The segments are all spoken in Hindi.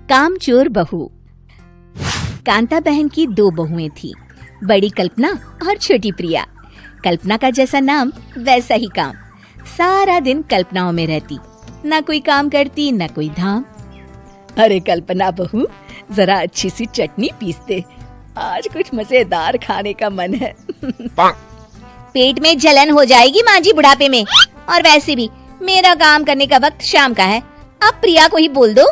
कामचोर बहू। कांता बहन की 2 बहुएं थी, बड़ी कल्पना और छोटी प्रिया। कल्पना का जैसा नाम वैसा ही काम। सारा दिन कल्पनाओं में रहती, ना कोई काम करती ना कोई धाम। अरे कल्पना बहू, जरा अच्छी सी चटनी पीस दे, आज कुछ मजेदार खाने का मन है। पेट में जलन हो जाएगी माँ जी बुढ़ापे में, और वैसे भी मेरा काम करने का वक्त शाम का है, आप प्रिया को ही बोल दो।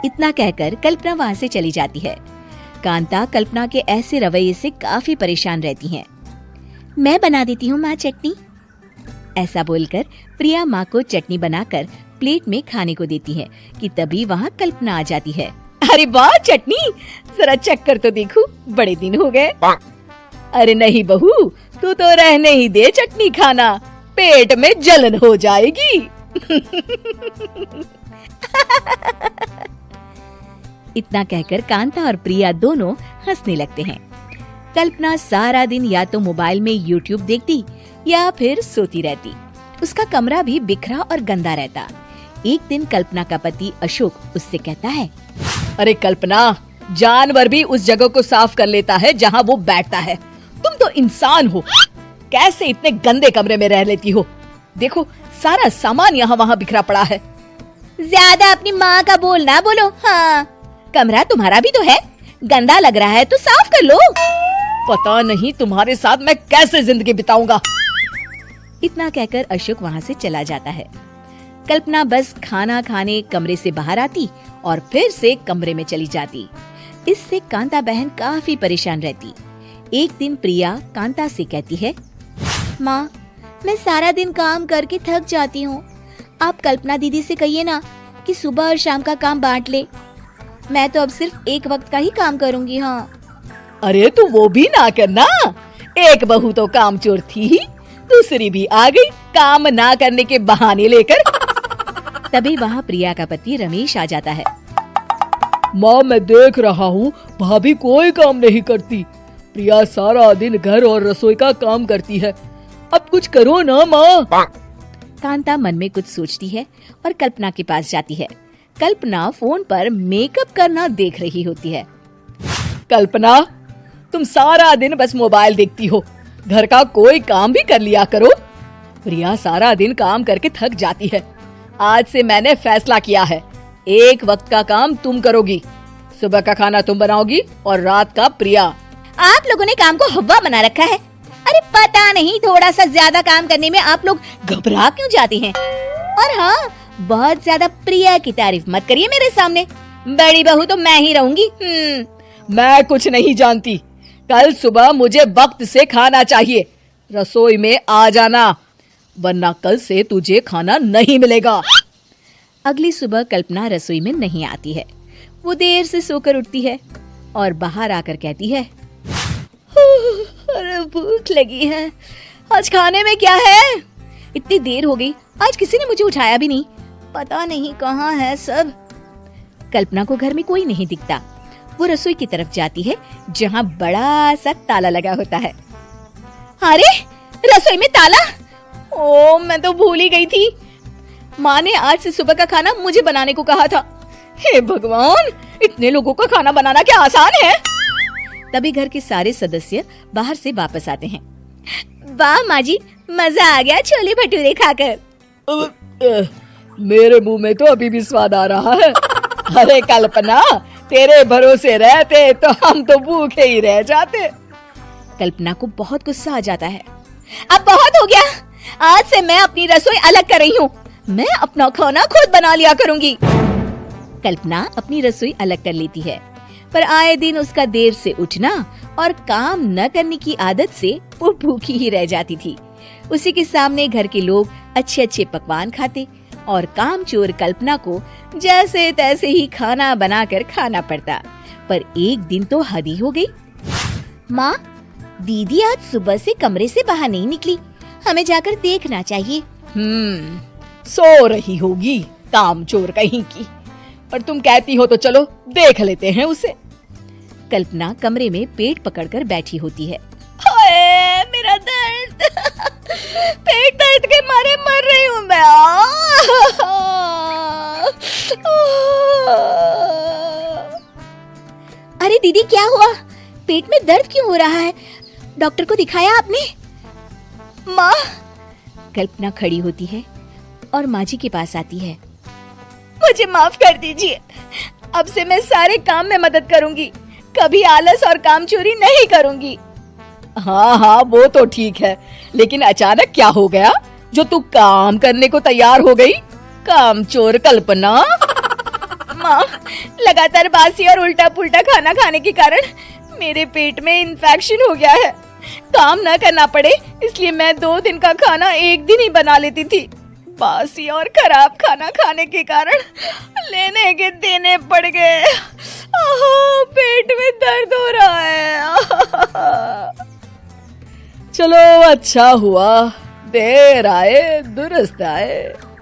इतना कहकर कल्पना वहाँ से चली जाती है। कांता कल्पना के ऐसे रवैये से काफी परेशान रहती हैं। मैं बना देती हूँ माँ चटनी। ऐसा बोलकर प्रिया माँ को चटनी बनाकर प्लेट में खाने को देती है कि तभी वहाँ कल्पना आ जाती है। अरे वाह चटनी, जरा चख कर तो देखूं, बड़े दिन हो गए। अरे नहीं बहू, तू तो रहने ही दे चटनी खाना, पेट में जलन हो जाएगी। इतना कहकर कांता और प्रिया दोनों हंसने लगते हैं। कल्पना सारा दिन या तो मोबाइल में यूट्यूब देखती या फिर सोती रहती। उसका कमरा भी बिखरा और गंदा रहता। एक दिन कल्पना का पति अशोक उससे कहता है, अरे कल्पना, जानवर भी उस जगह को साफ कर लेता है जहाँ वो बैठता है, तुम तो इंसान हो, कैसे इतने गंदे कमरे में रह लेती हो? देखो सारा सामान यहाँ वहाँ बिखरा पड़ा है। ज्यादा अपनी माँ का बोल ना बोलो। हाँ, कमरा तुम्हारा भी तो है, गंदा लग रहा है तो साफ कर लो। पता नहीं तुम्हारे साथ मैं कैसे जिंदगी बिताऊंगा। इतना कहकर अशोक वहाँ से चला जाता है। कल्पना बस खाना खाने कमरे से बाहर आती और फिर से कमरे में चली जाती। इससे कांता बहन काफी परेशान रहती। एक दिन प्रिया कांता से कहती है, माँ, मैं सारा दिन काम करके थक जाती हूँ, आप कल्पना दीदी से कहिए ना कि सुबह और शाम का काम बांट ले। मैं तो अब सिर्फ एक वक्त का ही काम करूँगी। हाँ। अरे तू वो भी ना करना, एक बहू तो कामचोर थी ही, दूसरी भी आ गई काम ना करने के बहाने लेकर। तभी वहाँ प्रिया का पति रमेश आ जाता है। माँ, मैं देख रहा हूँ भाभी कोई काम नहीं करती, प्रिया सारा दिन घर और रसोई का काम करती है, अब कुछ करो ना माँ। कांता मन में कुछ सोचती है और कल्पना के पास जाती है। कल्पना फोन पर मेकअप करना देख रही होती है। कल्पना, तुम सारा दिन बस मोबाइल देखती हो, घर का कोई काम भी कर लिया करो। प्रिया सारा दिन काम करके थक जाती है, आज से मैंने फैसला किया है, एक वक्त का काम तुम करोगी, सुबह का खाना तुम बनाओगी और रात का प्रिया। आप लोगों ने काम को हवा बना रखा है। अरे पता नहीं थोड़ा सा ज्यादा काम करने में आप लोग घबरा क्यों जाते हैं। और हाँ, बहुत ज्यादा प्रिया की तारीफ मत करिए मेरे सामने, बड़ी बहू तो मैं ही रहूंगी। मैं कुछ नहीं जानती, कल सुबह मुझे वक्त से खाना चाहिए, रसोई में आ जाना, वरना कल से तुझे खाना नहीं मिलेगा। अगली सुबह कल्पना रसोई में नहीं आती है। वो देर से सोकर उठती है और बाहर आकर कहती है, अरे भूख लगी है, आज खाने में क्या है? इतनी देर हो गई, आज किसी ने मुझे उठाया भी नहीं, पता नहीं कहाँ है सब। कल्पना को घर में कोई नहीं दिखता। वो रसोई की तरफ जाती है जहाँ बड़ा सा ताला लगा होता है। अरे रसोई में ताला! ओ, मैं तो भूल ही गई थी। माँ ने आज से सुबह का खाना मुझे बनाने को कहा था। हे भगवान, इतने लोगों का खाना बनाना क्या आसान है? तभी घर के सारे सदस्य बाहर से वापस आते हैं। वाह माँ जी, मजा आ गया छोले भटूरे खाकर। मेरे मुंह में तो अभी भी स्वाद आ रहा है। अरे कल्पना, तेरे भरोसे रहते तो हम तो भूखे ही रह जाते। कल्पना को बहुत गुस्सा आ जाता है। अब बहुत हो गया, आज से मैं अपनी रसोई अलग कर रही हूँ, मैं अपना खाना खुद बना लिया करूँगी। कल्पना अपनी रसोई अलग कर लेती है, पर आए दिन उसका देर से उठना और काम न करने की आदत से वो भूखी ही रह जाती थी। उसी के सामने घर के लोग अच्छे अच्छे पकवान खाते और कामचोर कल्पना को जैसे तैसे ही खाना बनाकर खाना पड़ता। पर एक दिन तो हद ही हो गई। माँ, दीदी आज सुबह से कमरे से बाहर नहीं निकली, हमें जाकर देखना चाहिए। सो रही होगी कामचोर कहीं की, पर तुम कहती हो तो चलो देख लेते हैं उसे। कल्पना कमरे में पेट पकड़कर बैठी होती है। हाय मेरा दर्द, पेट दर्द के मारे मर रही हूँ मैं। दीदी क्या हुआ? पेट में दर्द क्यों हो रहा है? डॉक्टर को दिखाया आपने? माँ। कल्पना खड़ी होती है और माँ जी के पास आती है। मुझे माफ कर दीजिए, अब से मैं सारे काम में मदद करूंगी, कभी आलस और काम चोरी नहीं करूंगी। हाँ हाँ वो तो ठीक है, लेकिन अचानक क्या हो गया जो तू काम करने को तैयार हो गई? काम चोर कल्पना। माँ, लगातार बासी और उल्टा पुल्टा खाना खाने के कारण मेरे पेट में इन्फेक्शन हो गया है। काम न करना पड़े इसलिए मैं 2 दिन का खाना एक दिन ही बना लेती थी। बासी और खराब खाना खाने के कारण लेने के देने पड़ गए। पेट में दर्द हो रहा है। चलो अच्छा हुआ, देर आए दुरुस्त आए।